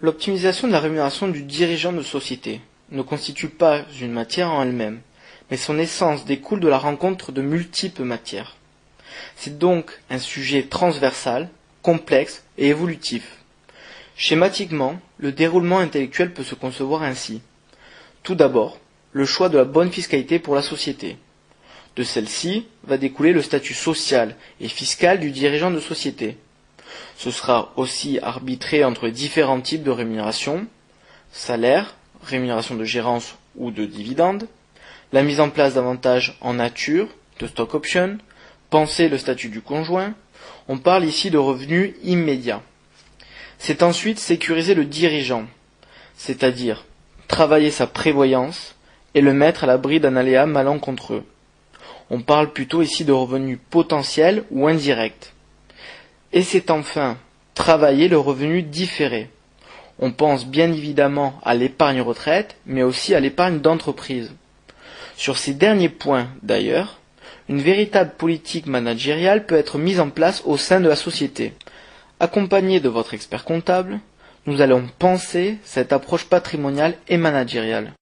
L'optimisation de la rémunération du dirigeant de société ne constitue pas une matière en elle-même, mais son essence découle de la rencontre de multiples matières. C'est donc un sujet transversal, complexe et évolutif. Schématiquement, le déroulement intellectuel peut se concevoir ainsi. Tout d'abord, le choix de la bonne fiscalité pour la société. De celle-ci va découler le statut social et fiscal du dirigeant de société. Ce sera aussi arbitré entre différents types de rémunération, salaire, rémunération de gérance ou de dividendes, la mise en place d'avantages en nature, de stock option, penser le statut du conjoint. On parle ici de revenus immédiats. C'est ensuite sécuriser le dirigeant, c'est-à-dire travailler sa prévoyance et le mettre à l'abri d'un aléa malencontreux. On parle plutôt ici de revenus potentiels ou indirects. Et c'est enfin travailler le revenu différé. On pense bien évidemment à l'épargne retraite, mais aussi à l'épargne d'entreprise. Sur ces derniers points, d'ailleurs, une véritable politique managériale peut être mise en place au sein de la société. Accompagné de votre expert comptable, nous allons penser cette approche patrimoniale et managériale.